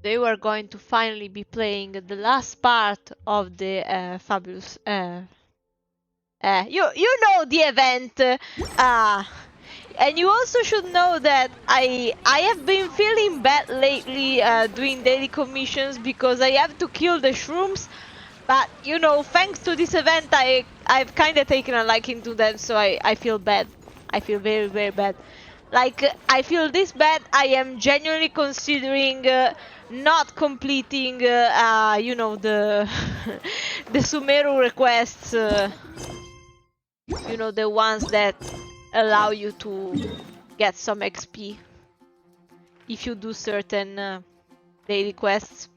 they were going to finally be playing the last part of the fabulous. You know the event. And you also should know that I have been feeling bad lately doing daily commissions because I have to kill the shrooms. But you know, thanks to this event, I've kind of taken a liking to them, so I feel bad. I feel very very bad. Like I feel this bad. I am genuinely considering not completing, you know, the the Sumeru requests. You know, the ones that allow you to get some XP if you do certain daily quests.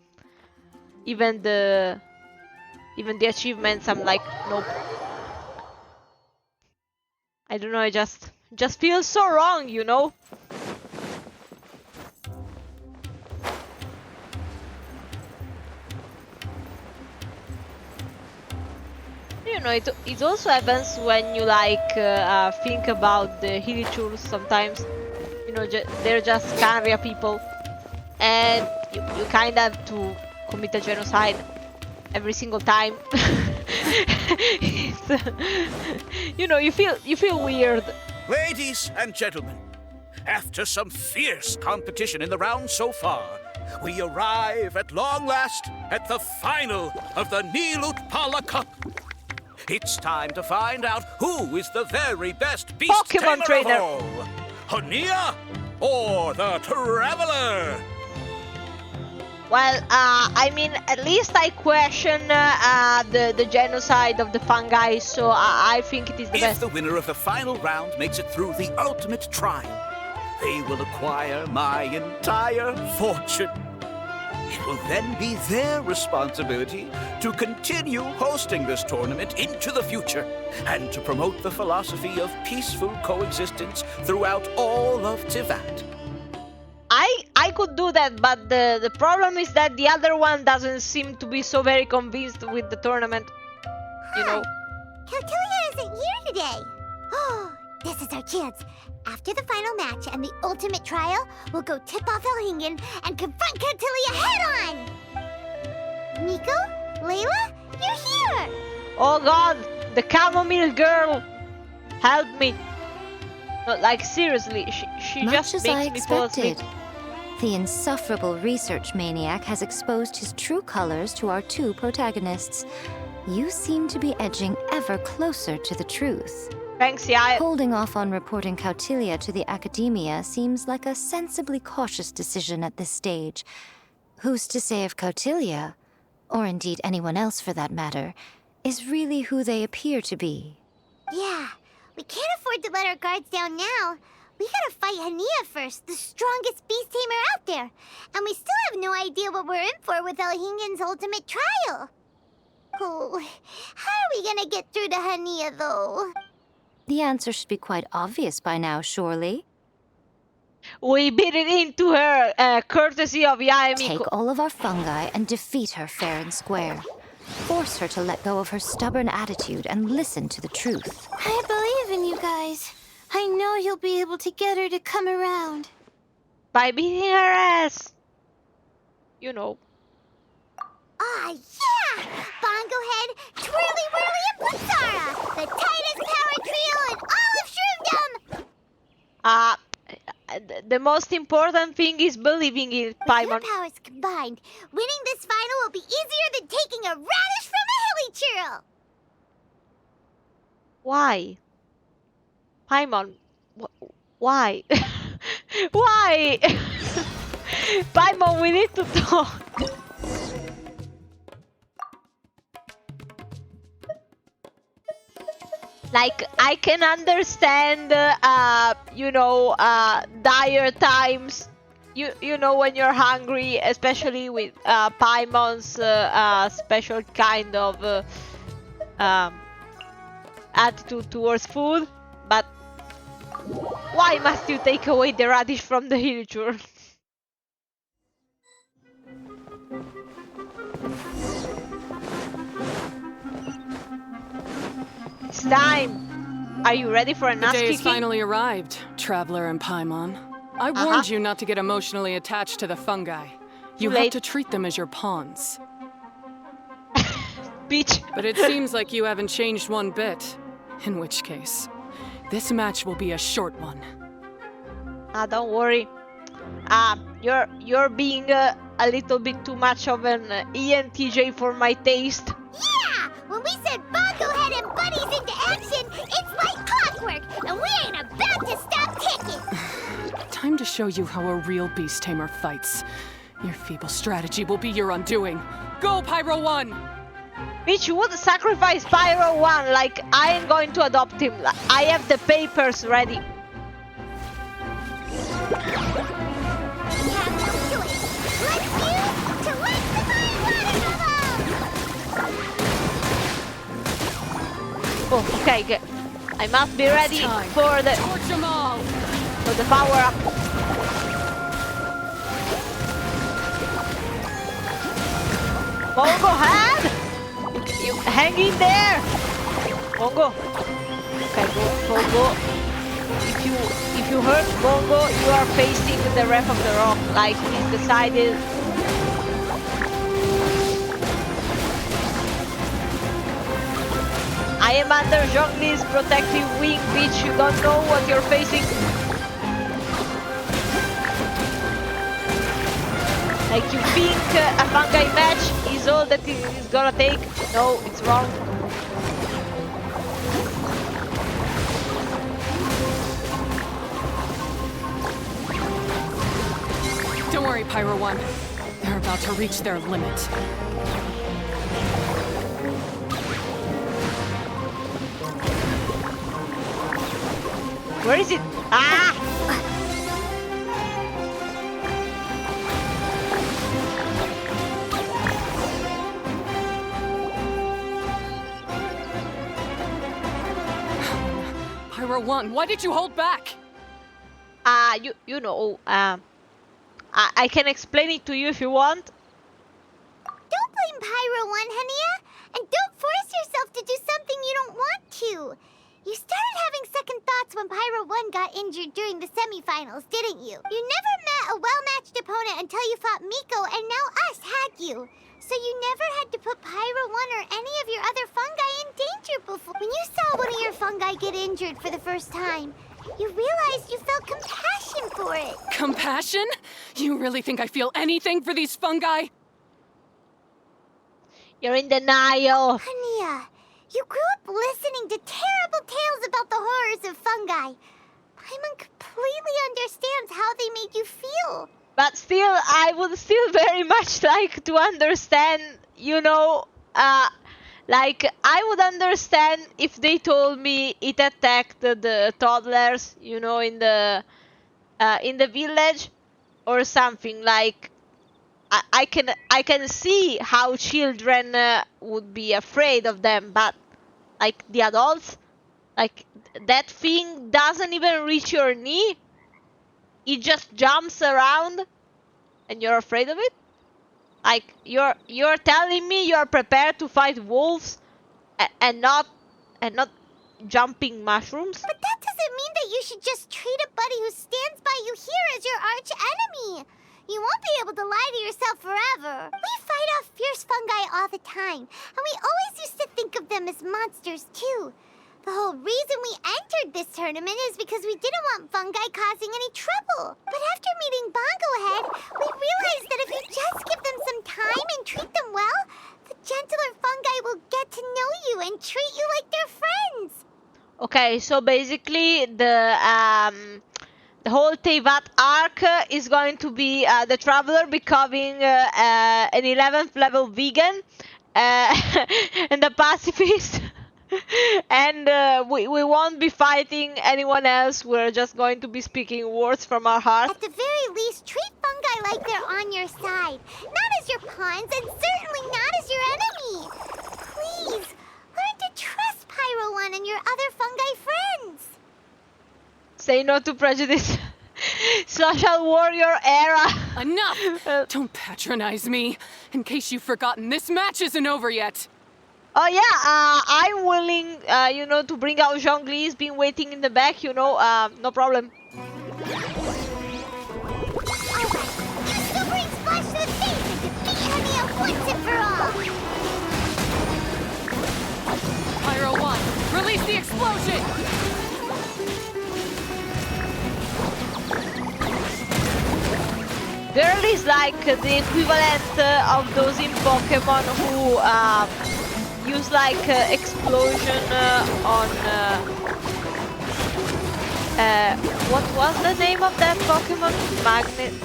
Even the achievements, I'm like, nope. I don't know, I just feel so wrong, you know? You know, it also happens when you like think about the Hilichurls sometimes. You know, they're just Canria people, and you kind of have to commit a genocide every single time. You know, you feel weird. Ladies and gentlemen, after some fierce competition in the round so far, we arrive at long last at the final of the Nilutpala Cup. It's time to find out who is the very best beast Pokemon trainer of all. Hania or the Traveler? Well, I mean, at least I question the genocide of the fungi, so I think it is the best. If the winner of the final round makes it through the ultimate trial, they will acquire my entire fortune. It will then be their responsibility to continue hosting this tournament into the future and to promote the philosophy of peaceful coexistence throughout all of Tivat. I could do that, but the problem is that the other one doesn't seem to be so very convinced with the tournament. You know. Kautilya isn't here today. Oh, this is our chance. After the final match and the ultimate trial, we'll go tip off Elhingen and confront Kautilya head on! Nico? Layla? You're here! Oh god, the chamomile girl! Help me! No, like seriously, she Much just as makes I me fall asleep. expected. The insufferable research maniac has exposed his true colors to our two protagonists. You seem to be edging ever closer to the truth. Thanks, yeah. Holding off on reporting Kautilya to the academia seems like a sensibly cautious decision at this stage. Who's to say if Kautilya, or indeed anyone else for that matter, is really who they appear to be? Yeah, we can't afford to let our guards down now. We gotta fight Hania first, the strongest beast tamer out there. And we still have no idea what we're in for with Elhingen's ultimate trial. Oh, how are we gonna get through to Hania, though? The answer should be quite obvious by now, surely. We beat it into her, courtesy of Yaemiko. Take all of our fungi and defeat her fair and square. Force her to let go of her stubborn attitude and listen to the truth. I believe in you guys. I know you'll be able to get her to come around. By beating her ass. You know. Ah, yeah! Bongo Head, Twirly Whirly, and Putzara! The tightest power trio in all of Shroomdom! The most important thing is believing in Paimon. With your powers combined, winning this final will be easier than taking a radish from a hilly churl! Why? Paimon, why? Why? Paimon, we need to talk. Like, I can understand, you know, dire times. You know, when you're hungry, especially with Paimon's special kind of attitude towards food. But why must you take away the radish from the Hilichurl? It's time. Are you ready for an ass The day kicking? has finally arrived, Traveler and Paimon. I warned you not to get emotionally attached to the fungi. You Too have late. to treat them as your pawns. Bitch. But it seems like you haven't changed one bit. In which case, this match will be a short one. Don't worry. You're being a little bit too much of an ENTJ for my taste. Yeah! When we send Bongo Head and buddies into action, it's like clockwork, and we ain't about to stop ticking! Time to show you how a real beast tamer fights. Your feeble strategy will be your undoing. Go, Pyro 1! Bitch, you would sacrifice Pyro 1 like I am going to adopt him. I have the papers ready. We have no choice. Let's use to let the fire water Oh, okay, good. I must be ready Time. for the Torch 'em all! power up. Bongo Head! You hang in there! Bongo. Okay, Bongo. If you hurt Bongo, you are facing the ref of the rock, like he's decided. I am under Zhongli's protective wing, bitch. You don't know what you're facing. Like you think a fungi match is all that it is gonna take? No, it's wrong. Don't worry, Pyro 1. They're about to reach their limit. Where is it? Ah! Pyro 1, why did you hold back? You know, I can explain it to you if you want. Don't blame Pyro 1, Hania, and don't force yourself to do something you don't want to. You started having second thoughts when Pyro 1 got injured during the semifinals, didn't you? You never met a well-matched opponent until you fought Miko, and now us, had you? So you never had to put Pyro 1 or any of your other fungi in danger before. When you saw one of your fungi get injured for the first time, you realized you felt compassion for it. Compassion? You really think I feel anything for these fungi? You're in denial. Hania, you grew up listening to terrible tales about the horrors of fungi. Paimon completely understands how they made you feel. But still, I would still very much like to understand, you know, like I would understand if they told me it attacked the toddlers, you know, in the village or something. Like I can see how children would be afraid of them, but like the adults, like that thing doesn't even reach your knee. It just jumps around and you're afraid of it? Like you're telling me you're prepared to fight wolves and not jumping mushrooms? But that doesn't mean that you should just treat a buddy who stands by you here as your arch enemy. You won't be able to lie to yourself forever. We fight off fierce fungi all the time, and we always used to think of them as monsters too. The whole reason we entered this tournament is because we didn't want fungi causing any trouble. But after meeting Bongo Head, we realized that if you just give them some time and treat them well, the gentler fungi will get to know you and treat you like their friends. Okay, so basically the whole Teyvat arc is going to be the Traveler becoming an 11th level vegan and the pacifist. And we won't be fighting anyone else. We're just going to be speaking words from our heart. At the very least, treat fungi like they're on your side. Not as your pawns, and certainly not as your enemy. Please, learn to trust Pyro 1 and your other fungi friends. Say no to prejudice. Social warrior era. Enough! Don't patronize me. In case you've forgotten, this match isn't over yet. Oh yeah, I'm willing, you know, to bring out Zhongli. He's been waiting in the back, you know, no problem. Alright, you still bring Splash to the stage, is like the equivalent of those in Pokemon who use like explosion on what was the name of that Pokemon?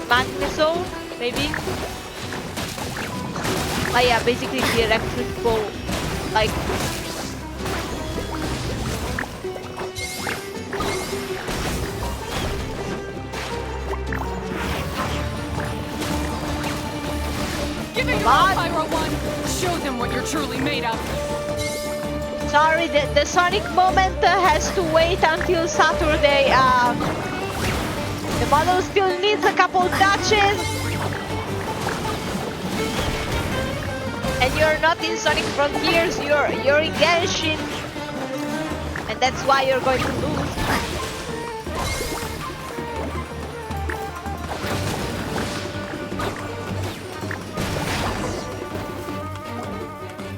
Magnezone, maybe? Oh yeah, basically the electric ball. Like Give it your all, Pyro 1! Show them what you're truly made of! sorry, the Sonic moment has to wait until Saturday. The model still needs a couple touches. And you're not in Sonic Frontiers, you're in Genshin. And that's why you're going to lose.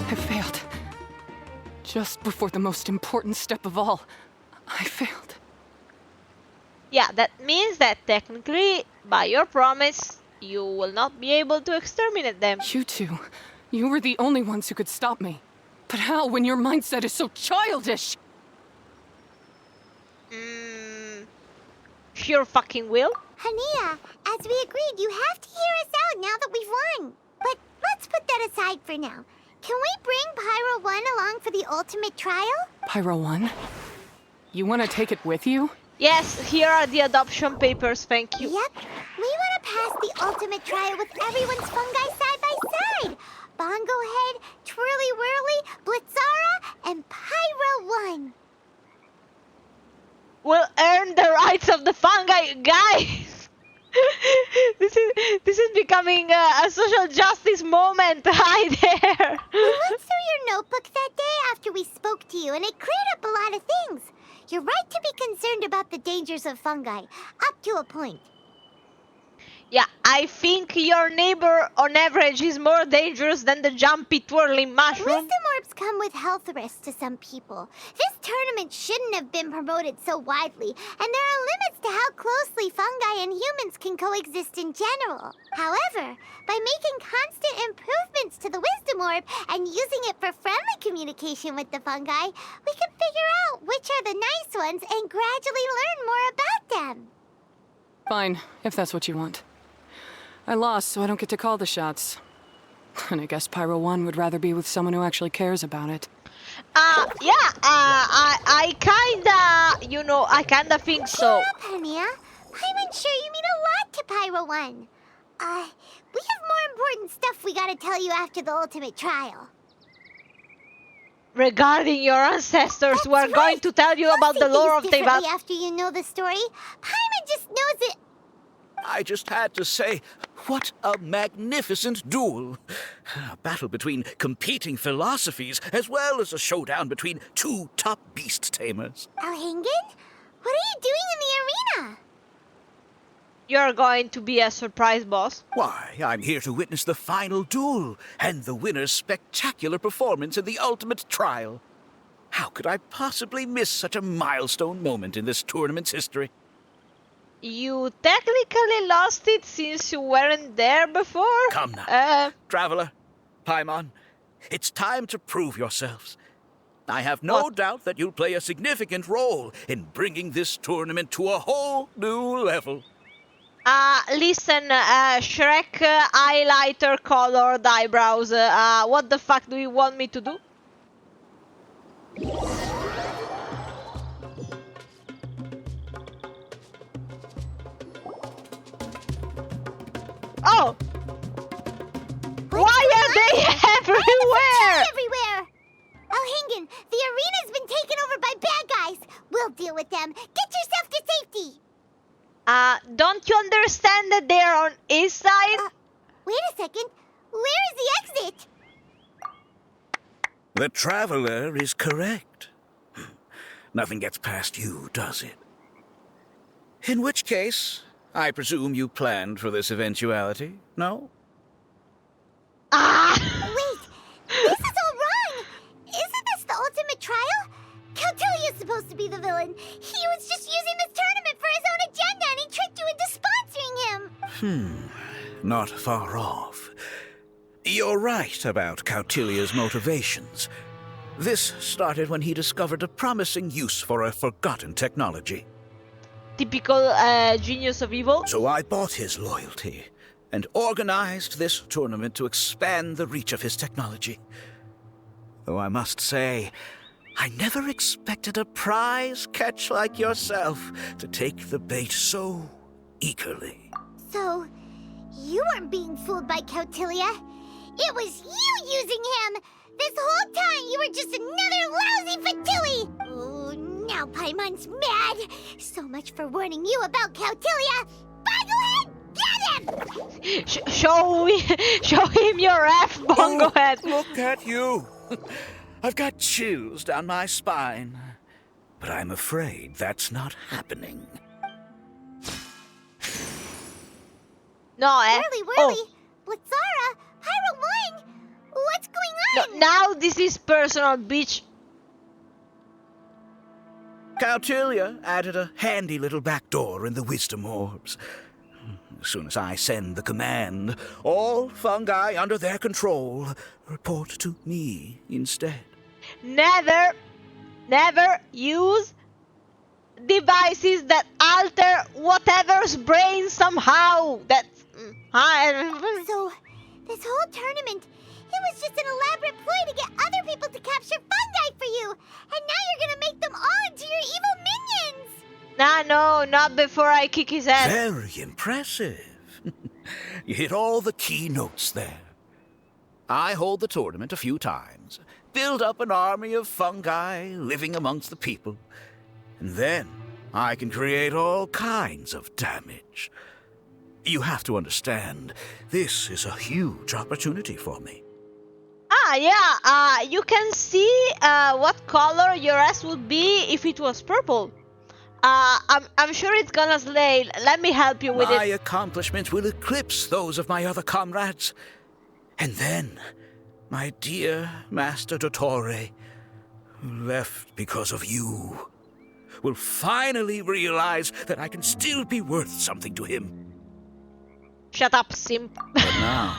I failed. Just before the most important step of all, I failed. Yeah, that means that technically, by your promise, you will not be able to exterminate them. You two, you were the only ones who could stop me. But how when your mindset is so childish? Sure fucking will. Hania, as we agreed, you have to hear us out now that we've won. But let's put that aside for now. Can we bring Pyro 1 along for the ultimate trial? Pyro 1? You want to take it with you? Yes, here are the adoption papers, thank you. Yep. We want to pass the ultimate trial with everyone's fungi side by side. Bongo Head, Twirly Whirly, Blitzara, and Pyro 1. We'll earn the rights of the fungi, guys. This is becoming a social justice moment. Hi there. We looked through your notebook that day after we spoke to you, and it cleared up a lot of things. You're right to be concerned about the dangers of fungi, up to a point. Yeah, I think your neighbor on average is more dangerous than the jumpy twirling mushroom. Wisdom orbs come with health risks to some people. This tournament shouldn't have been promoted so widely, and there are limits to how closely fungi and humans can coexist in general. However, by making constant improvements to the wisdom orb and using it for friendly communication with the fungi, we can figure out which are the nice ones and gradually learn more about them. Fine, if that's what you want. I lost, so I don't get to call the shots. And I guess Pyro 1 would rather be with someone who actually cares about it. I kinda think so. Cheer up, Hania. I'm sure you mean a lot to Pyro 1. We have more important stuff we gotta tell you after the ultimate trial. Regarding your ancestors, That's we're going right. to tell you You'll about see the lore of things differently Teyvat. after you know the story. Paimon just knows it. I just had to say, what a magnificent duel. A battle between competing philosophies, as well as a showdown between two top beast tamers. Elhingen? What are you doing in the arena? You're going to be a surprise boss. Why, I'm here to witness the final duel and the winner's spectacular performance in the ultimate trial. How could I possibly miss such a milestone moment in this tournament's history? You technically lost it since you weren't there before. Come now, Traveler, Paimon, it's time to prove yourselves. I have no doubt that you'll play a significant role in bringing this tournament to a whole new level. Listen, Shrek highlighter colored eyebrows. What the fuck do you want me to do? Oh! Why are they everywhere? Everywhere! Elhingen, the arena's been taken over by bad guys. We'll deal with them. Get yourself to safety. Don't you understand that they're on his side? Wait a second. Where is the exit? The Traveler is correct. Nothing gets past you, does it? In which case, I presume you planned for this eventuality, no? Wait, this is all wrong. Isn't this the ultimate trial? Cautilia's supposed to be the villain. He was just using this tournament for his own agenda and he tricked you into sponsoring him. not far off. You're right about Cautilia's motivations. This started when he discovered a promising use for a forgotten technology. Typical genius of evil. So I bought his loyalty and organized this tournament to expand the reach of his technology. Though I must say, I never expected a prize catch like yourself to take the bait so eagerly. So, you weren't being fooled by Cautilia. It was you using him! This whole time you were just another lousy Fatui! Oh, now Paimon's mad! So much for warning you about Cautilia! Bunglehead, get him! Show him your F, Bongo Head! Look at you! I've got chills down my spine. But I'm afraid that's not happening. No, Whirly, Blitzara, Pyro 1! What's going on? No, now this is personal, bitch. Cautilia added a handy little back door in the wisdom orbs. As soon as I send the command, all fungi under their control report to me instead. Never use devices that alter whatever's brain somehow. That's... So, this whole tournament, it was just an elaborate ploy to get other people to capture fungi for you! And now you're gonna make them all into your evil minions! Nah, no, not before I kick his ass. Very impressive. You hit all the key notes there. I hold the tournament a few times, build up an army of fungi living amongst the people, and then I can create all kinds of damage. You have to understand, this is a huge opportunity for me. Ah, yeah, you can see what color your ass would be if it was purple. I'm sure it's gonna slay. Let me help you with My it. accomplishments will eclipse those of my other comrades. And then, my dear Master Dottore, who left because of you, will finally realize that I can still be worth something to him. Shut up, simp. But now,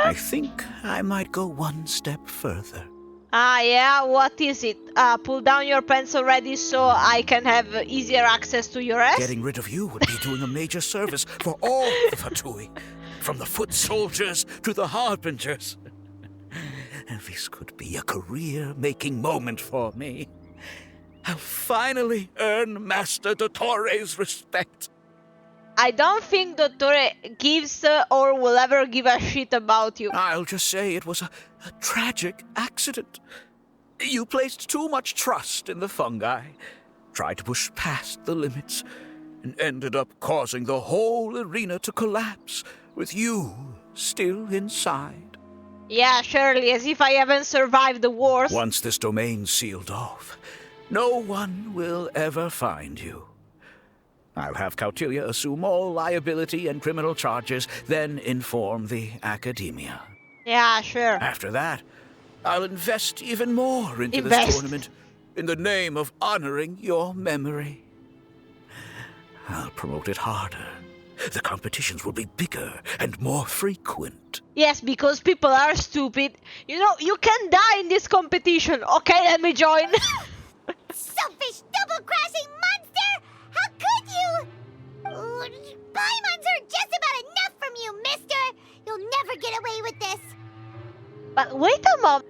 I think I might go one step further. Ah, yeah, what is it? Pull down your pants already so I can have easier access to your ass? Getting rid of you would be doing a major service for all the Fatui, from the foot soldiers to the harbingers. And this could be a career-making moment for me. I'll finally earn Master Dottore's respect. I don't think Dottore gives or will ever give a shit about you. I'll just say it was a tragic accident. You placed too much trust in the fungi, tried to push past the limits, and ended up causing the whole arena to collapse, with you still inside. Yeah, surely, as if I haven't survived the wars. Once this domain's sealed off, no one will ever find you. I'll have Cautilia assume all liability and criminal charges, then inform the Academia. Yeah, sure. After that, I'll invest even more into this tournament in the name of honoring your memory. I'll promote it harder. The competitions will be bigger and more frequent. Yes, because people are stupid. You know, you can die in this competition. Okay, let me join. Selfish, double-crashing monster! How could you? Paimon's heard just about enough from you, mister! You'll never get away with this! But wait a moment.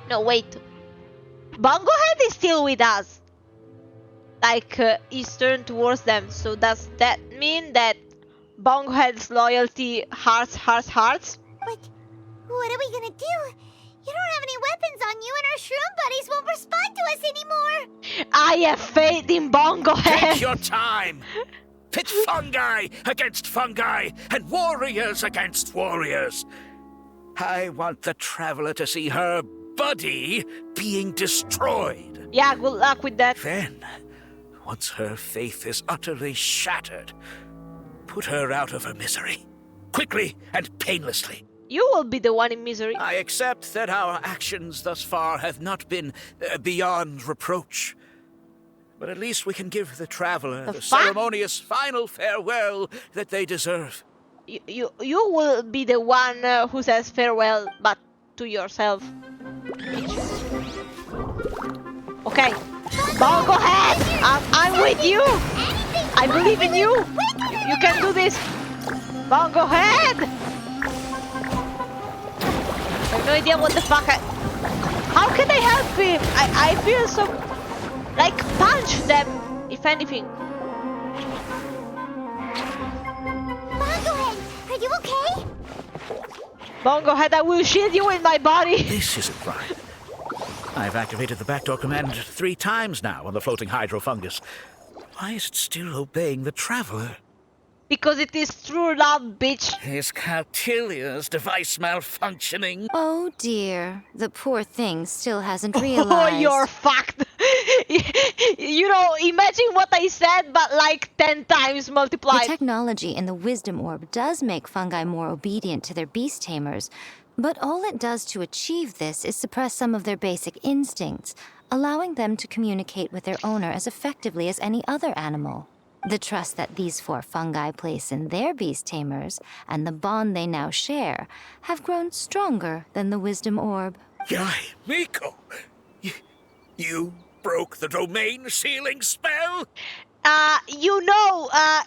No, wait. Bongohead is still with us. Like, he's turned towards them. So does that mean that Bongohead's loyalty hearts? But what are we gonna do? You don't have any weapons on you and our shroom buddies won't respond to us anymore! I have faith in Bongohead! Take your time! Pit fungi against fungi and warriors against warriors. I want the traveler to see her buddy being destroyed. Yeah, good luck with that. Then, once her faith is utterly shattered, put her out of her misery, quickly and painlessly. You will be the one in misery. I accept that our actions thus far have not been beyond reproach. But at least we can give the traveler The the fuck? ceremonious final farewell that they deserve. You will be the one who says farewell, but to yourself. Okay. Bon, go ahead! I'm with you! I believe in you! You can do this! Bon, go ahead! I have no idea what the fuck How can I help him? I feel so... Like, punch them, if anything. Bongohead, are you okay? Bon, go ahead, I will shield you in my body! This isn't right. I've activated the backdoor command 3 times now on the floating hydrofungus. Why is it still obeying the traveler? Because it is true love, bitch! Is Cautilia's device malfunctioning? Oh dear, the poor thing still hasn't Oh, realized. you're fucked! You know, imagine what I said, but like 10 times The multiplied. technology in the Wisdom Orb does make fungi more obedient to their beast tamers, but all it does to achieve this is suppress some of their basic instincts, allowing them to communicate with their owner as effectively as any other animal. The trust that these 4 fungi place in their beast tamers and the bond they now share have grown stronger than the Wisdom Orb. Yai, Miko! You broke the domain sealing spell?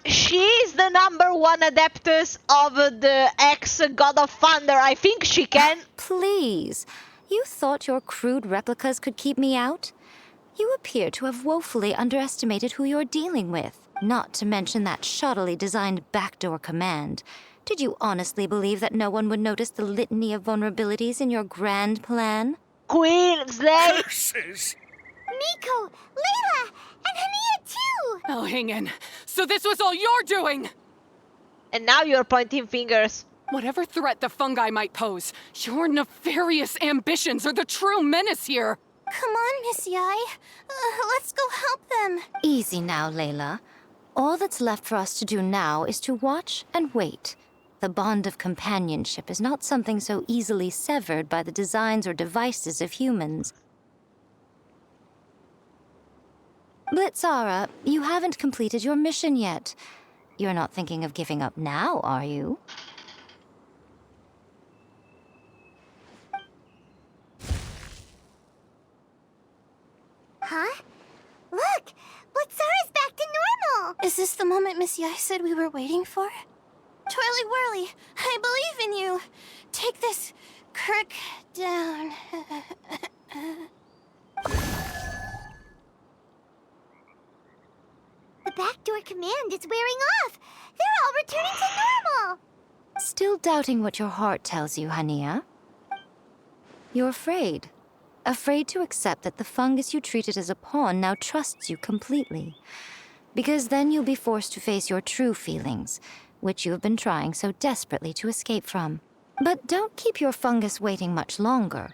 She's the #1 adeptus of the ex-God of Thunder. I think she can. Please, you thought your crude replicas could keep me out? You appear to have woefully underestimated who you're dealing with, not to mention that shoddily designed backdoor command. Did you honestly believe that no one would notice the litany of vulnerabilities in your grand plan? Queen, Slay. Curses! Miko, Layla, and Hania too! Elhingen, so this was all you're doing! And now you're pointing fingers. Whatever threat the fungi might pose, your nefarious ambitions are the true menace here! Come on, Miss Yai. Let's go help them. Easy now, Layla. All that's left for us to do now is to watch and wait. The bond of companionship is not something so easily severed by the designs or devices of humans. Blitzara, you haven't completed your mission yet. You're not thinking of giving up now, are you? Huh? Look! Blitzara's back to normal! Is this the moment Miss Yai said we were waiting for? Twirly Whirly, I believe in you! Take this crook down. The backdoor command is wearing off! They're all returning to normal! Still doubting what your heart tells you, Hania? You're afraid. Afraid to accept that the fungus you treated as a pawn now trusts you completely. Because then you'll be forced to face your true feelings, which you have been trying so desperately to escape from. But don't keep your fungus waiting much longer.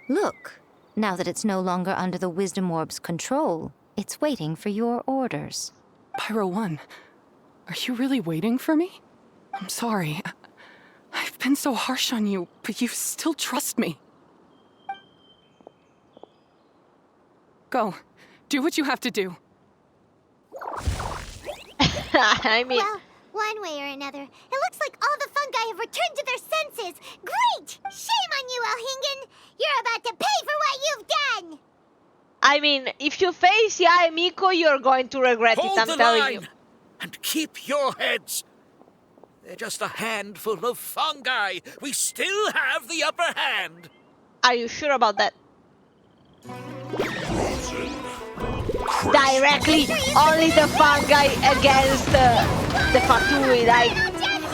Look, now that it's no longer under the Wisdom Orb's control, it's waiting for your orders. Pyro 1, are you really waiting for me? I'm sorry. I've been so harsh on you, but you still trust me. Go. Do what you have to do. I mean, Well, one way or another, it looks like all the fungi have returned to their senses! Great! Shame on you, Elhingen! You're about to pay for what you've done! if you face Yae Miko, you're going to regret Hold it, the I'm telling line! you. And keep your heads! They're just a handful of fungi. We still have the upper hand. Are you sure about that? Directly, only the fungi against the Fatui. Like,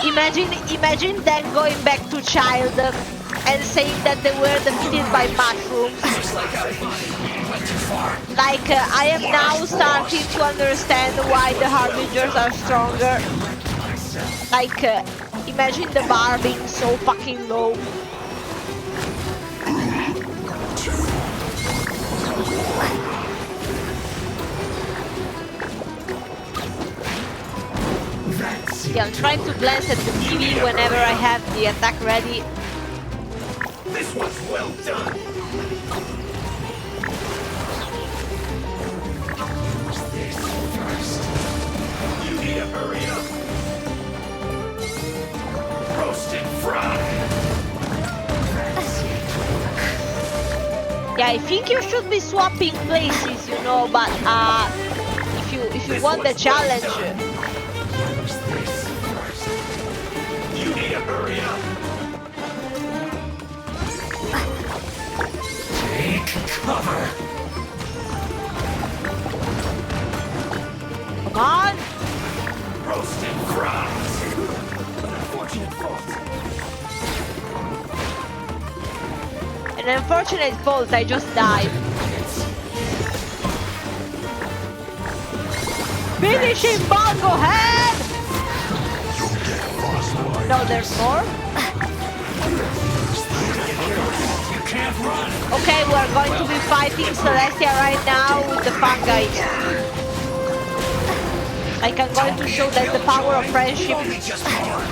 imagine them going back to child and saying that they were defeated by mushrooms. Like, I am now starting to understand why the Harbingers are stronger. Like, imagine the bar being so fucking low. Yeah, I'm trying to glance at the TV whenever I have the attack ready. This one's well done. need to hurry up. Roasted frog. Yeah, I think you should be swapping places, you know, but if you want the challenge. Use this first. You need to hurry up. Take cover. Come on! Roasted frogs. Unfortunate fault. An unfortunate fault, I just died. Finishing Bongo Head! No, there's more? You can't run. Okay, we're going to be fighting Celestia right now with the fungi. Like, I'm going to show that the power of friendship. Only just begun.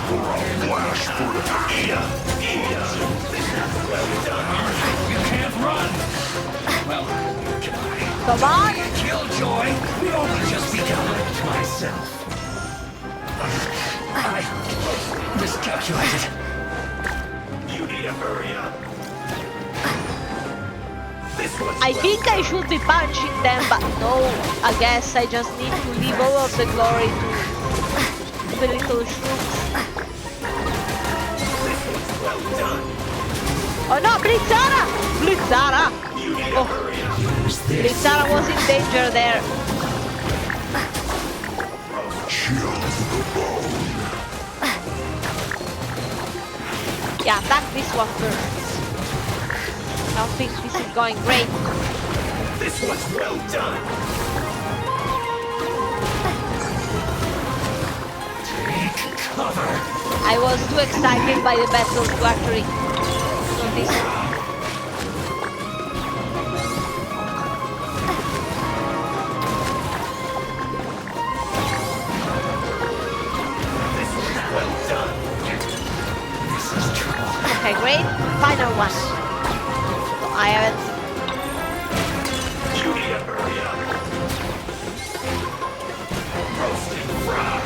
You can't run. Well, can I? Come on! Killjoy, we've only just begun. Myself. I miscalculated. You need to hurry up. This was I think I should be punching them, but no. I guess I just need to leave all of the glory to the little shrooms. well done. Oh no, Blitzara! Blitzara! You need to Oh, hurry up. Use this. Blitzara was in danger there. Yeah, attack this one first. I don't think this is going great. This was well done. Take cover. I was too excited by the battle to actually notice. This was well done. This is trouble. Okay, great. Final one. I haven't. You need to hurry up. Roasted frog.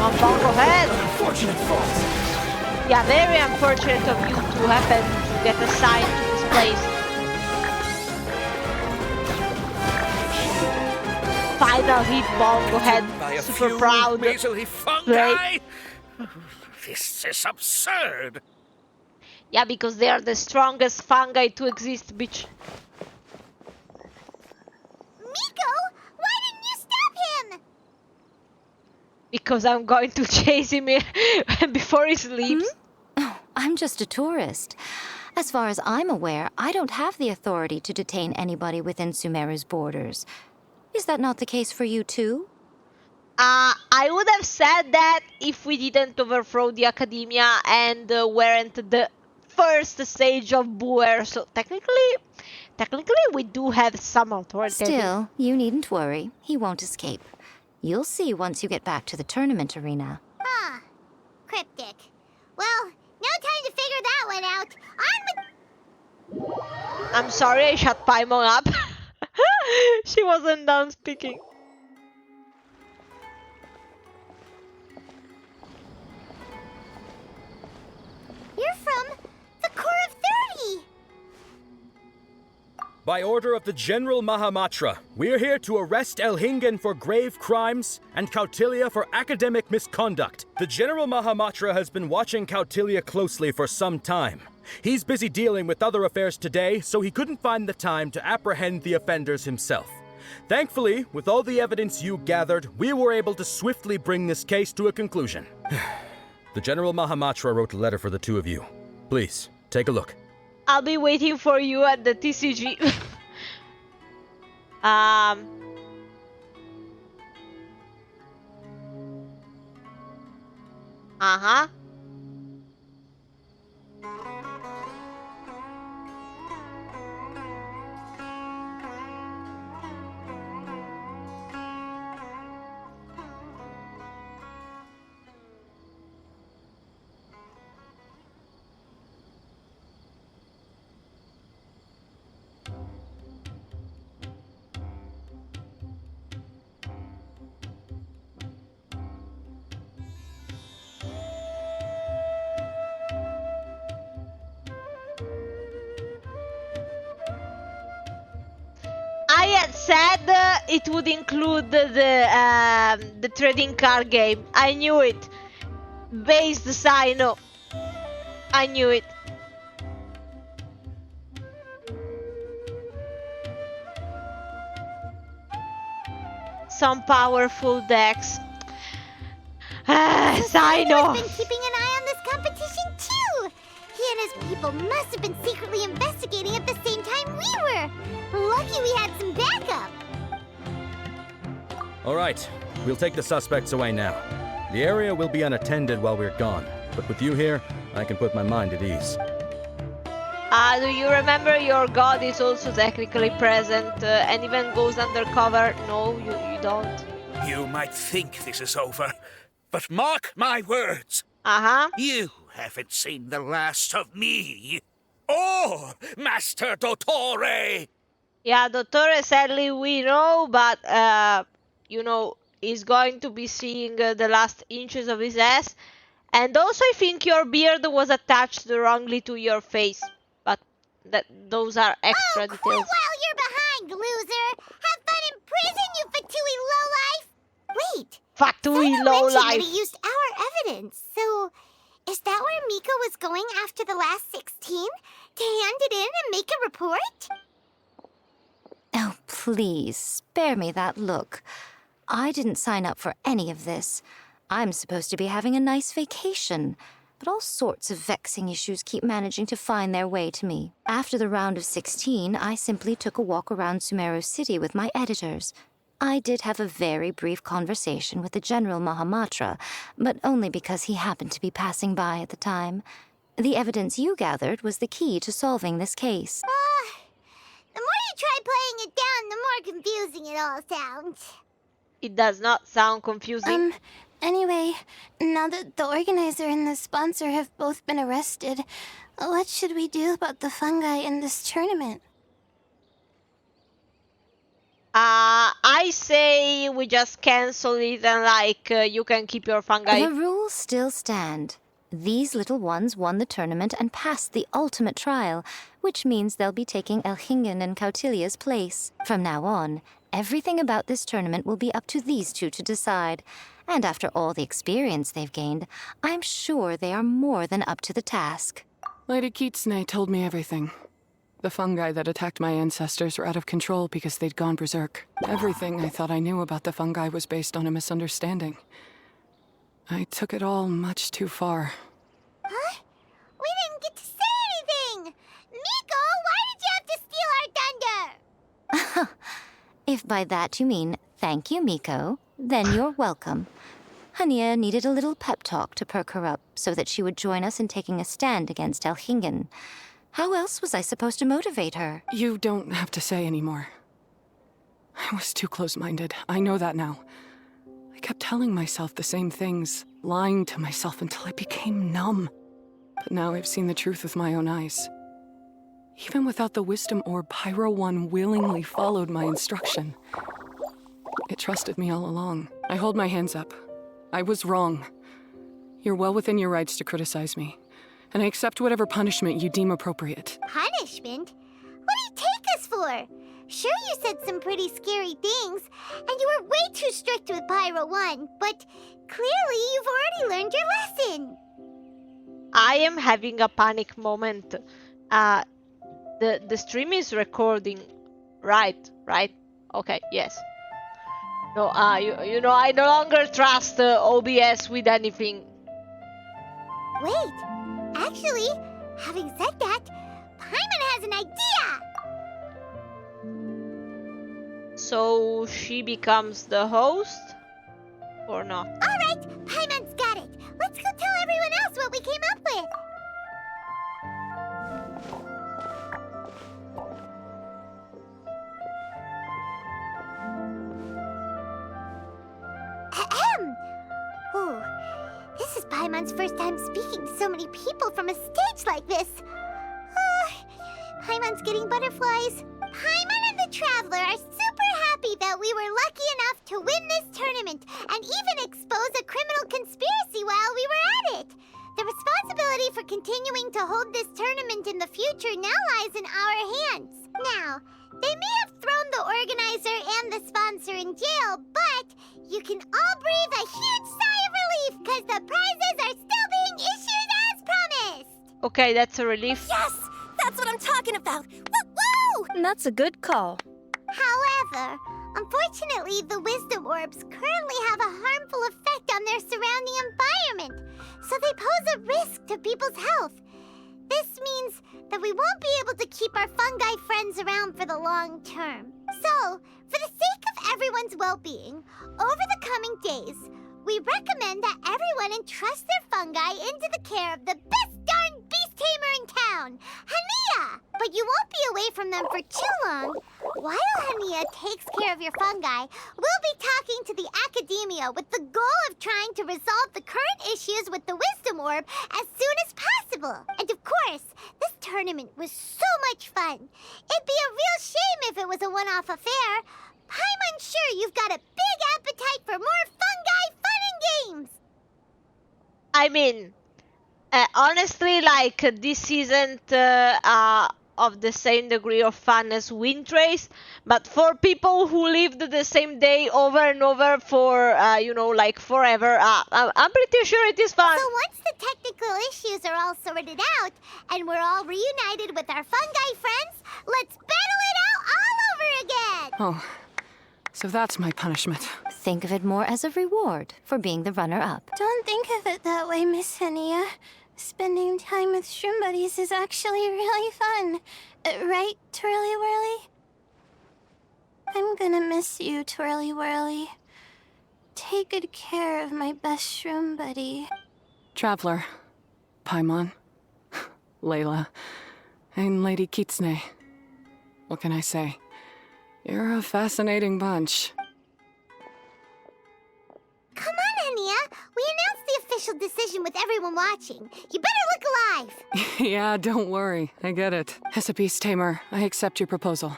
On Bongo Head. Unfortunate fault. Yeah, very unfortunate of you to happen to get assigned to this place. Final hit Bongo Head. By a Super few proud. measly fungi? This is absurd. Yeah, because they are the strongest fungi to exist, bitch. Miko, why didn't you stop him? Because I'm going to chase him before he sleeps. Oh, I'm just a tourist. As far as I'm aware, I don't have the authority to detain anybody within Sumeru's borders. Is that not the case for you too? I would have said that if we didn't overthrow the academia and weren't the first stage of Buer. So technically we do have some authority. Still, you needn't worry. He won't escape. You'll see once you get back to the tournament arena. Huh. Cryptic. Well, no time to figure that one out. On with... I'm sorry I shut Paimon up. She wasn't done speaking. You're from the Core of 30! By order of the General Mahamatra, we're here to arrest Elhingen for grave crimes and Kautilya for academic misconduct. The General Mahamatra has been watching Kautilya closely for some time. He's busy dealing with other affairs today, so he couldn't find the time to apprehend the offenders himself. Thankfully, with all the evidence you gathered, we were able to swiftly bring this case to a conclusion. The General Mahamatra wrote a letter for the two of you. Please, take a look. I'll be waiting for you at the TCG. Uh-huh. said it would include the trading card game. I knew it. Based Sino. I knew it. Some powerful decks. Sino. He's been keeping an eye on this competition too. He and his people must have been secretly investigating at the same time we were. Lucky we had some backup. All right, we'll take the suspects away now. The area will be unattended while we're gone, but with you here, I can put my mind at ease. Do you remember your god is also technically present and even goes undercover? No, you don't. You might think this is over, but mark my words. Uh-huh. You haven't seen the last of me. Or Master Dottore. Yeah, Dottore sadly we know, but you know, he's going to be seeing the last inches of his ass. And also I think your beard was attached wrongly to your face. But those are extra Quit details. while you're behind, loser. Have fun in prison, you Fatui lowlife. Wait. Fatui Sino low mentioned that life. he used our evidence. So, is that where Miko was going after the last 16? To hand it in and make a report? Oh, please, spare me that look. I didn't sign up for any of this. I'm supposed to be having a nice vacation, but all sorts of vexing issues keep managing to find their way to me. After the round of 16, I simply took a walk around Sumeru City with my editors. I did have a very brief conversation with the General Mahamatra, but only because he happened to be passing by at the time. The evidence you gathered was the key to solving this case. The more you try playing it down, the more confusing it all sounds. It does not sound confusing. Anyway, now that the organizer and the sponsor have both been arrested, what should we do about the fungi in this tournament? I say we just cancel it and you can keep your fungi. The rules still stand. These little ones won the tournament and passed the ultimate trial, which means they'll be taking Elhingen and Cautilia's place. From now on, everything about this tournament will be up to these two to decide. And after all the experience they've gained, I'm sure they are more than up to the task. Lady Kitsune told me everything. The fungi that attacked my ancestors were out of control because they'd gone berserk. Everything I thought I knew about the fungi was based on a misunderstanding. I took it all much too far. Huh? We didn't get to say anything! Miko, why did you have to steal our thunder? If by that you mean thank you, Miko, then you're welcome. Hania needed a little pep talk to perk her up so that she would join us in taking a stand against Elhingen. How else was I supposed to motivate her? You don't have to say anymore. I was too close-minded. I know that now. I kept telling myself the same things, lying to myself until I became numb. But now I've seen the truth with my own eyes. Even without the wisdom orb, Pyro 1 willingly followed my instruction. It trusted me all along. I hold my hands up. I was wrong. You're well within your rights to criticize me, and I accept whatever punishment you deem appropriate. Punishment? What do you take us for? Sure, you said some pretty scary things, and you were way too strict with Pyro 1, but clearly you've already learned your lesson. I am having a panic moment. The stream is recording, right? Okay, yes. No, you know, I no longer trust OBS with anything. Wait, actually, having said that, Paimon has an idea! So she becomes the host? Or not? Alright, Paimon's got it. Let's go tell everyone else what we came up with. Ahem! Ooh, this is Paimon's first time speaking to so many people from a stage like this. Paimon's getting butterflies. Paimon and the Traveler are super happy that we were lucky enough to win this tournament and even expose a criminal conspiracy while we were at it. The responsibility for continuing to hold this tournament in the future now lies in our hands. Now, they may have thrown the organizer and the sponsor in jail, but you can all breathe a huge sigh of relief because the prizes are still being issued as promised. Okay, that's a relief. Yes! That's what I'm talking about! Woo-woo! That's a good call. However, unfortunately, the wisdom orbs currently have a harmful effect on their surrounding environment, so they pose a risk to people's health. This means that we won't be able to keep our fungi friends around for the long term. So, for the sake of everyone's well-being, over the coming days, we recommend that everyone entrust their fungi into the care of the best darn beast tamer in town, Hania! But you won't be away from them for too long. While Hania takes care of your fungi, we'll be talking to the academia with the goal of trying to resolve the current issues with the wisdom orb as soon as possible. And of course, this tournament was so much fun. It'd be a real shame if it was a one-off affair. I'm sure you've got a big appetite for more fungi fun and games. I mean, honestly, like, this isn't of the same degree of fun as Wind Race, but for people who lived the same day over and over for, like forever, I'm pretty sure it is fun. So once the technical issues are all sorted out, and we're all reunited with our fungi friends, let's battle it out all over again! Oh, so that's my punishment. Think of it more as a reward for being the runner-up. Don't think of it that way, Miss Hania. Spending time with shroom buddies is actually really fun. Right, Twirly Whirly? I'm gonna miss you, Twirly Whirly. Take good care of my best shroom buddy. Traveler, Paimon, Layla, and Lady Kitsune. What can I say? You're a fascinating bunch. Come on, Hania. We announced the official decision with everyone watching. You better look alive. Yeah, don't worry. I get it. As a beast tamer, I accept your proposal.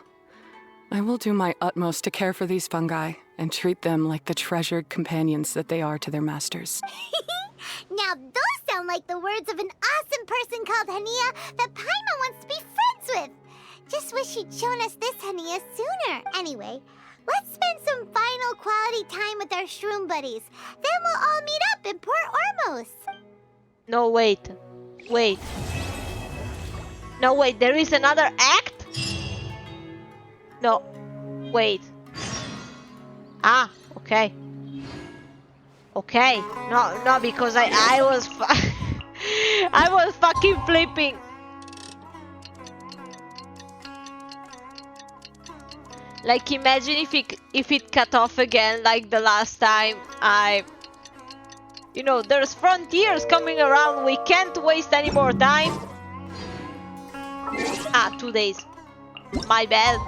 I will do my utmost to care for these fungi and treat them like the treasured companions that they are to their masters. Now, those sound like the words of an awesome person called Hania that Paimon wants to be friends with. Just wish you'd shown us this Hania sooner. Anyway, let's spend some final quality time with our shroom buddies. Then we'll all meet up in Port Ormos. No, wait. No, wait, there is another act? No, wait. Ah, okay. Okay, no, because I was I was fucking flipping. Like, imagine if it cut off again like the last time. There's frontiers coming around. We can't waste any more time. 2 days. My bad.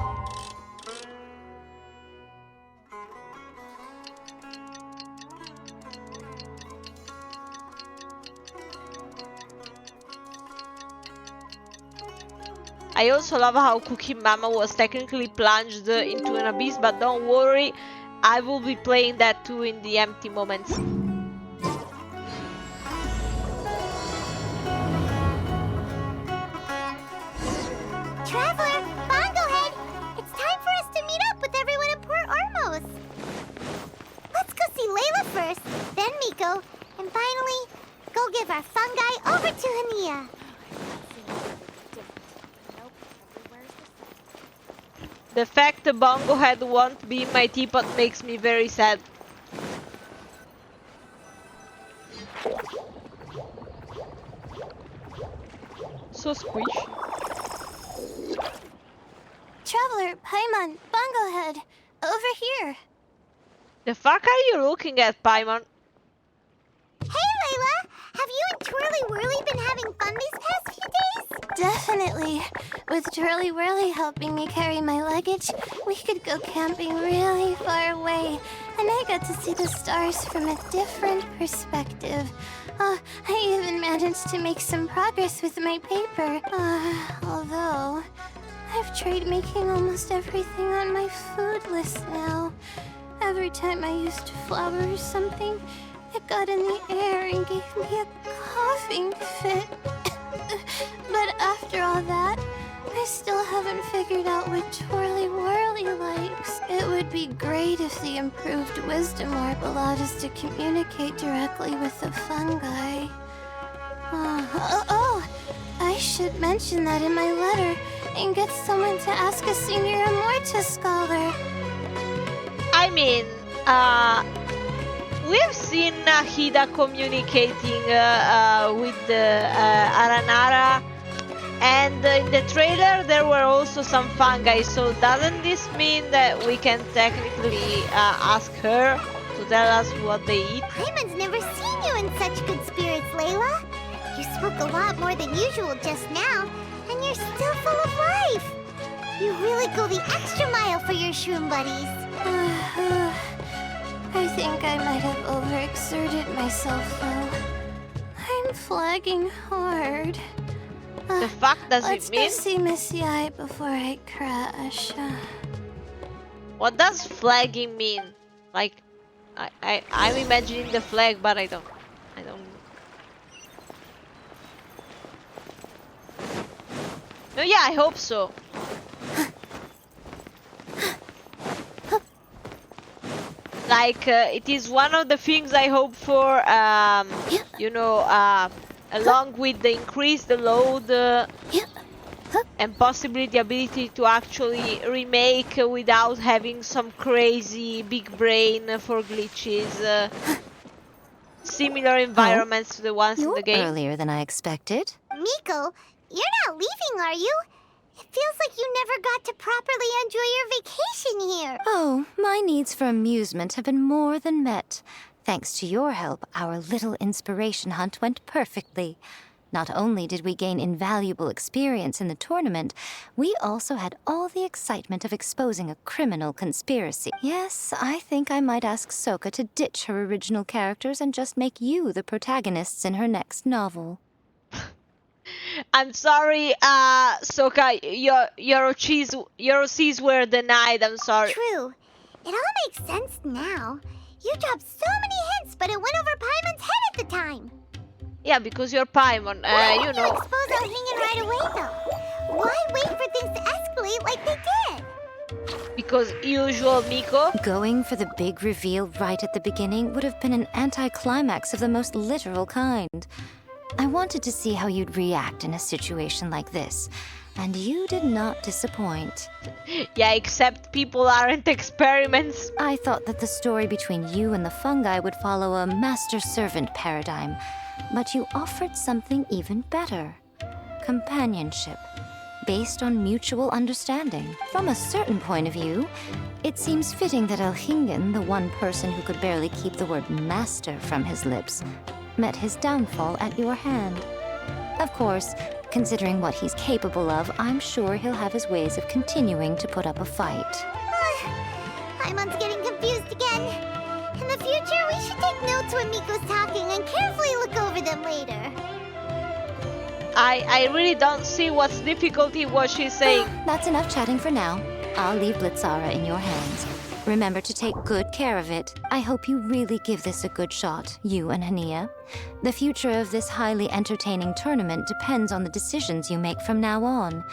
I also love how Cookie Mama was technically plunged into an abyss, but don't worry, I will be playing that too in the empty moments. Traveler, Bongohead, it's time for us to meet up with everyone in Port Ormos. Let's go see Layla first, then Miko, and finally, go give our fungi over to Hania. The fact the bongo head won't be in my teapot makes me very sad. So squishy. Traveler, Paimon, Bongohead, over here. The fuck are you looking at, Paimon? Hey, Layla! Have you and Twirly Whirly been having fun these past few days? Definitely. With Twirly Whirly helping me carry my luggage, we could go camping really far away. And I got to see the stars from a different perspective. I even managed to make some progress with my paper. Although, I've tried making almost everything on my food list now. Every time I used flour or something, it got in the air and gave me a coughing fit. But after all that, I still haven't figured out what Twirly Whirly likes. It would would be great if the improved wisdom orb allowed us to communicate directly with the fungi. I should mention that in my letter and get someone to ask a senior Immortus scholar. I mean, we've seen Hida communicating with Aranara, and in the trailer there were also some fungi, so doesn't this mean that we can technically ask her to tell us what they eat? Paimon's never seen you in such good spirits, Layla. You spoke a lot more than usual just now, and you're still full of life. You really go the extra mile for your shroom buddies. I think I might have overexerted myself, though. I'm flagging hard. The fuck does Let's it mean? go see Miss Yai before I crash. What does flagging mean? Like, I'm imagining the flag, but I don't. No, yeah, I hope so. Like, it is one of the things I hope for, you know, along with the increased load and possibly the ability to actually remake without having some crazy big brain for glitches. Similar environments to the ones in You're the game. earlier than I expected. Miko, you're not leaving, are you? It feels like you never got to properly enjoy your vacation here. Oh, my needs for amusement have been more than met. Thanks to your help, our little inspiration hunt went perfectly. Not only did we gain invaluable experience in the tournament, we also had all the excitement of exposing a criminal conspiracy. Yes, I think I might ask Soka to ditch her original characters and just make you the protagonists in her next novel. I'm sorry, Soka, your OCs were denied, I'm sorry. True. It all makes sense now. You dropped so many hints, but it went over Paimon's head at the time. Yeah, because you're Paimon, Why you didn't know. you expose Elhingen right away, though? Why wait for things to escalate like they did? Because usual, Miko. Going for the big reveal right at the beginning would have been an anticlimax of the most literal kind. I wanted to see how you'd react in a situation like this, and you did not disappoint. Yeah, except people aren't experiments. I thought that the story between you and the fungi would follow a master-servant paradigm, but you offered something even better. Companionship, based on mutual understanding. From a certain point of view, it seems fitting that Elhingen, the one person who could barely keep the word master from his lips, met his downfall at your hand. Of course, considering what he's capable of, I'm sure he'll have his ways of continuing to put up a fight. Paimon's getting confused again. In the future, we should take notes when Miko's talking and carefully look over them later. I really don't see what's difficult in what she's saying. That's enough chatting for now. I'll leave Blitzara in your hands. Remember to take good care of it. I hope you really give this a good shot, you and Hania. The future of this highly entertaining tournament depends on the decisions you make from now on.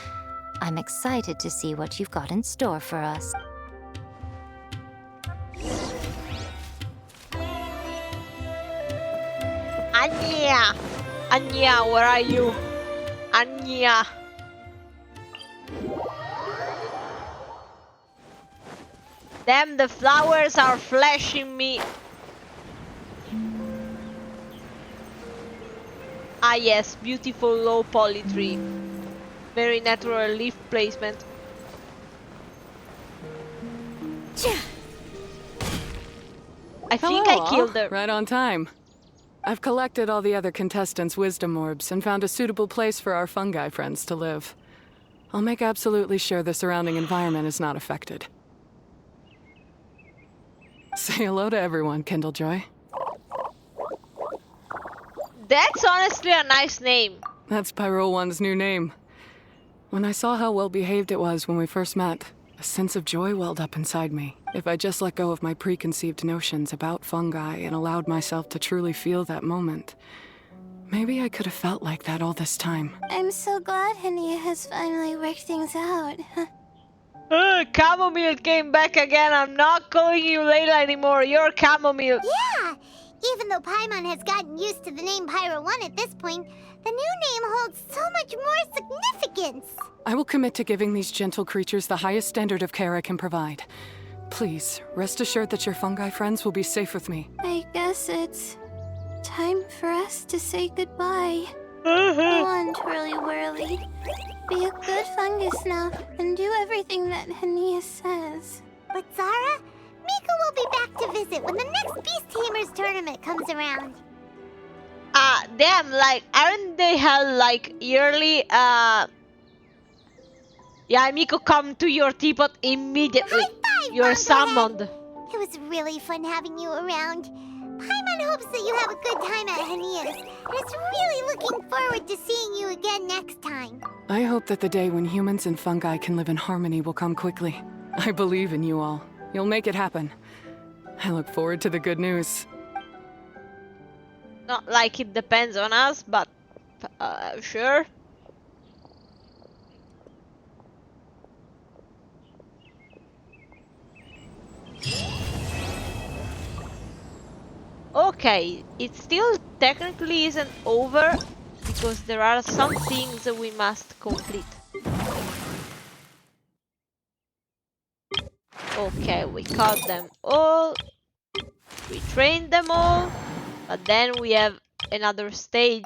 I'm excited to see what you've got in store for us. Anya! Anya, where are you? Anya! Damn, the flowers are flashing me. Ah yes, beautiful low poly tree. Very natural leaf placement. I think Hello, I killed all. her. Right on time. I've collected all the other contestants' wisdom orbs and found a suitable place for our fungi friends to live. I'll make absolutely sure the surrounding environment is not affected. Say hello to everyone, Kindlejoy. That's honestly a nice name. That's Pyro One's new name. When I saw how well behaved it was when we first met, a sense of joy welled up inside me. If I just let go of my preconceived notions about fungi and allowed myself to truly feel that moment, maybe I could have felt like that all this time. I'm so glad Hania has finally worked things out. Chamomile came back again. I'm not calling you Layla anymore. You're Chamomile. Yeah! Even though Paimon has gotten used to the name Pyro 1 at this point, the new name holds so much more significance. I will commit to giving these gentle creatures the highest standard of care I can provide. Please, rest assured that your fungi friends will be safe with me. I guess it's time for us to say goodbye. Go on, Twirly Whirly. Be a good fungus now and do everything that Hania says. But Zara, Miko will be back to visit when the next Beast Tamers tournament comes around. Damn, like, aren't they held, like, yearly, Yeah, Miko, come to your teapot immediately. High five, You're Bongo summoned. Head. It was really fun having you around. Paimon hopes that you have a good time at Hania's, and is really looking forward to seeing you again next time. I hope that the day when humans and fungi can live in harmony will come quickly. I believe in you all. You'll make it happen. I look forward to the good news. Not like it depends on us, but sure. Okay, it still technically isn't over because there are some things that we must complete. Okay, we caught them all, we trained them all, but then we have another stage.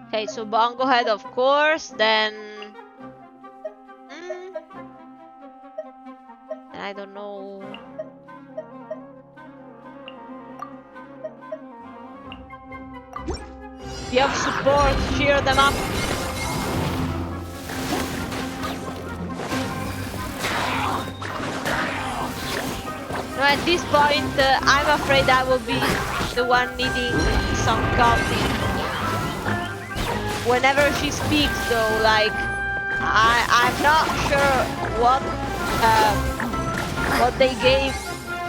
Okay, so Bongo Head, of course, then... I don't know... If you have support, cheer them up. No, at this point, I'm afraid I will be the one needing some coffee. Whenever she speaks, though, like, I'm not sure what they gave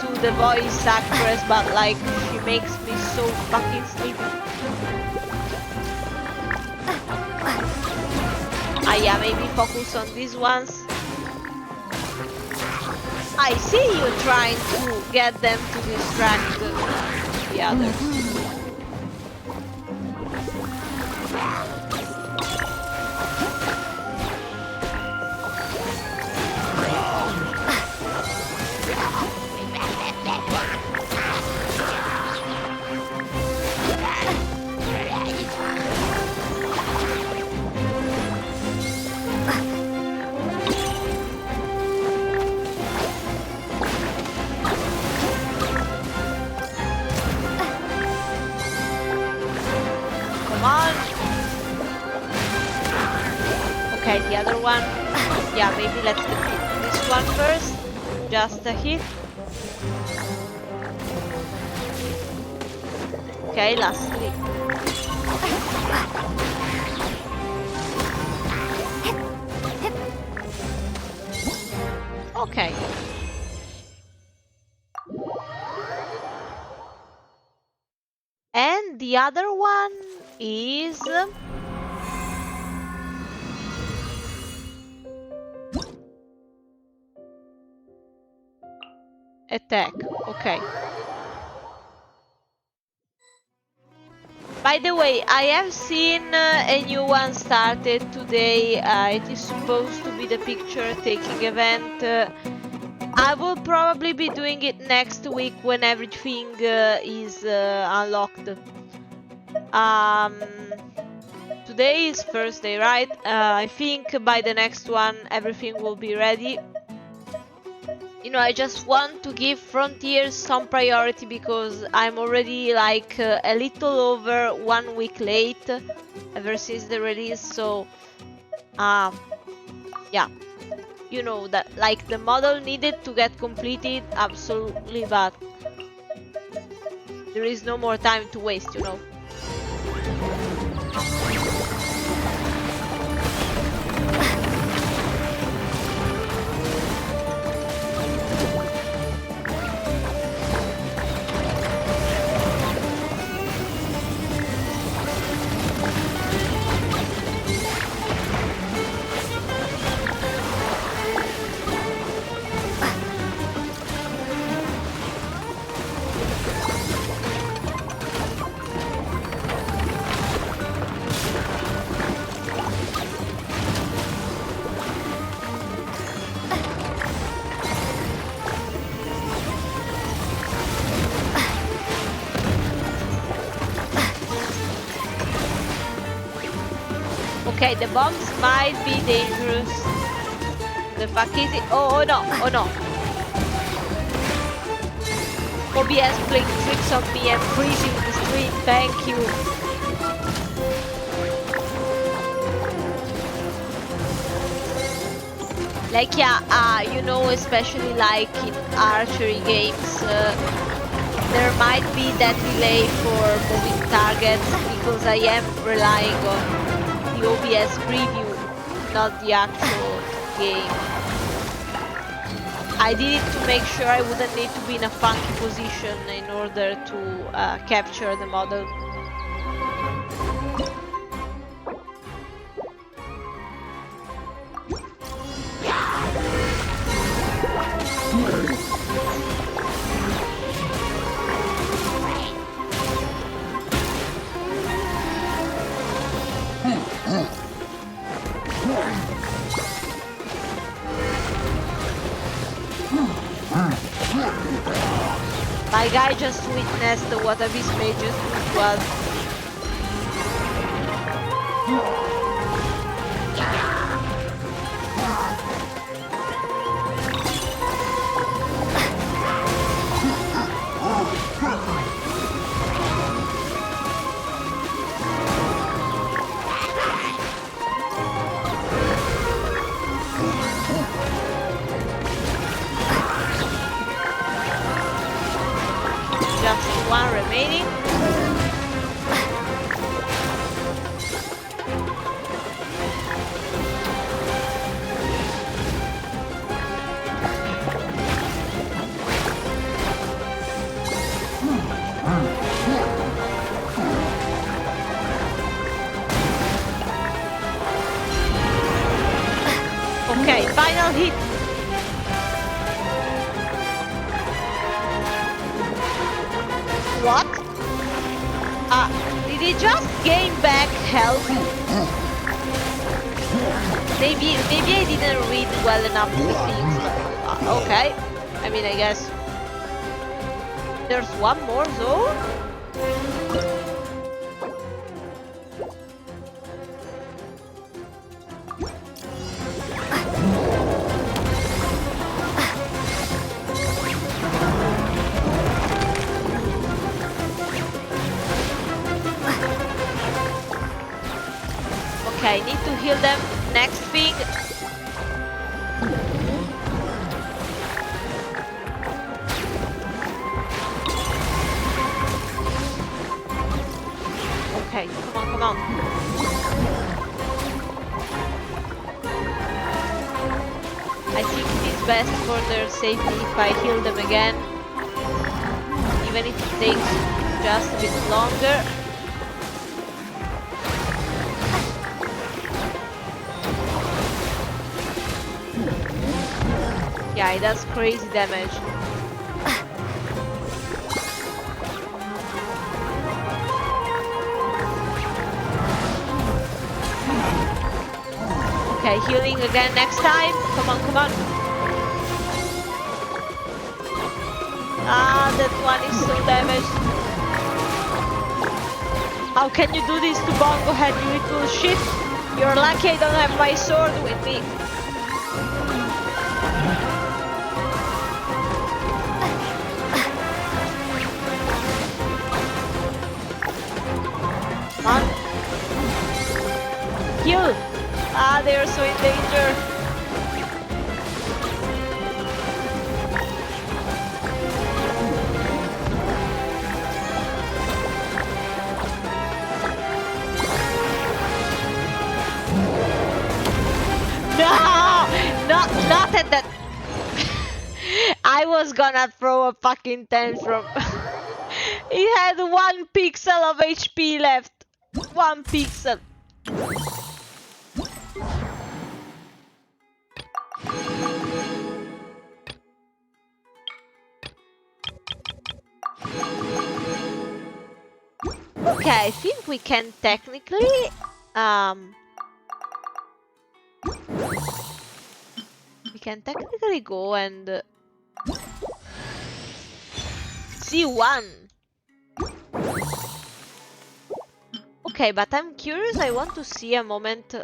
to the voice actress, but like, she makes me so fucking sleepy. Yeah, maybe focus on these ones. I see you trying to get them to distract the others. Okay, the other one. Yeah, maybe let's defeat this one first. Just a hit. Okay, lastly. Okay. And the other one is... attack. Okay. By the way, I have seen a new one started today. It is supposed to be the picture taking event. I will probably be doing it next week when everything is unlocked. Today is Thursday, right? I think by the next one everything will be ready. You know, I just want to give Frontiers some priority because I'm already like a little over 1 week late ever since the release, so yeah, you know that like the model needed to get completed, absolutely, but There is no more time to waste, you know. Okay, the bombs might be dangerous. The fuck is it? Oh no, oh no. OBS playing tricks on me and freezing the stream, thank you. Like yeah, you know, especially like in archery games, there might be that delay for moving targets because I am relying on the OBS preview, not the actual game. I did it to make sure I wouldn't need to be in a funky position in order to capture the model. My guy just witnessed what Abyss Mages was. Just one remaining. Okay, final hit. What? Did he just gain back health? Maybe I didn't read well enough the things. Okay. I mean, I guess there's one more zone. Okay, I need to heal them. Next thing. Okay, come on, come on. I think it is best for their safety if I heal them again. Even if it takes just a bit longer. Yeah, it does crazy damage. Okay, healing again next time. Come on, come on. Ah, that one is so damaged. How can you do this to Bongo Head, you little shit? You're lucky I don't have my sword with me. Come on. Heal! Ah, they are so in danger. was gonna throw a fucking tantrum. He had 1 pixel of HP left. 1 pixel. Okay, I think we can technically go and see one. Okay, but I'm curious, I want to see a moment.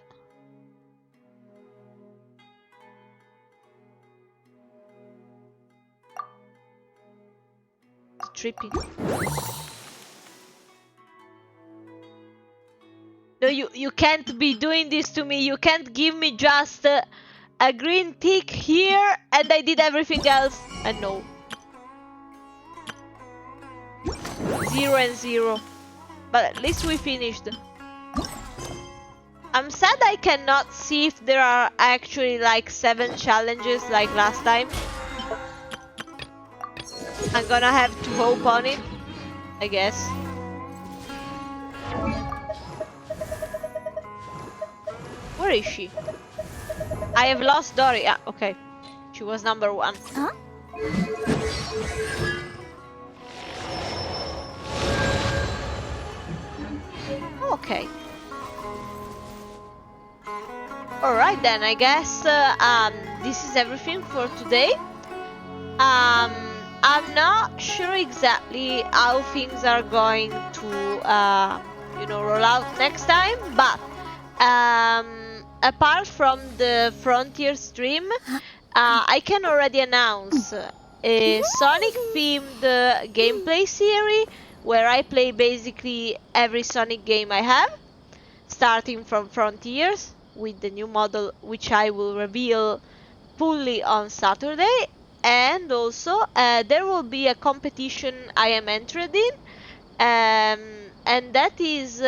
Tripping. No, you can't be doing this to me. You can't give me just a green tick here and I did everything else. And no. 0 and 0. But at least we finished. I'm sad I cannot see if there are actually like 7 challenges like last time. I'm gonna have to hope on it, I guess. Where is she? I have lost Dory. Ah, okay. She was number 1. Huh? Okay. Alright then, I guess this is everything for today. I'm not sure exactly how things are going to, roll out next time, but apart from the Frontier stream, I can already announce a Sonic-themed gameplay series where I play basically every Sonic game I have, starting from Frontiers with the new model, which I will reveal fully on Saturday. And also there will be a competition I am entered in, and that is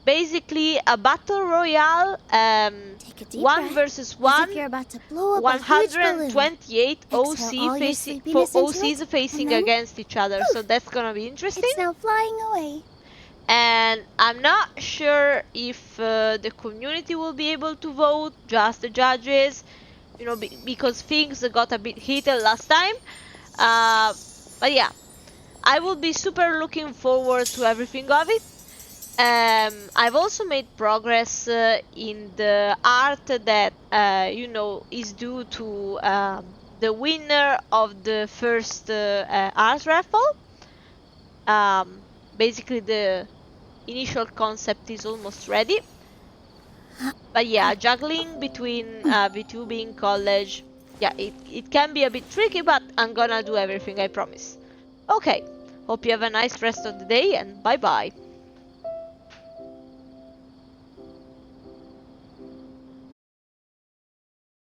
basically a battle royale, 1 versus 1, 128 OCs facing against each other. So that's gonna be interesting. It's now flying away. And I'm not sure if the community will be able to vote, just the judges. Because things got a bit heated last time. But yeah, I will be super looking forward to everything of it. I've also made progress in the art that, is due to the winner of the first art raffle. Basically, the initial concept is almost ready. But yeah, juggling between being college, yeah, it can be a bit tricky, but I'm gonna do everything, I promise. Okay, hope you have a nice rest of the day and bye bye.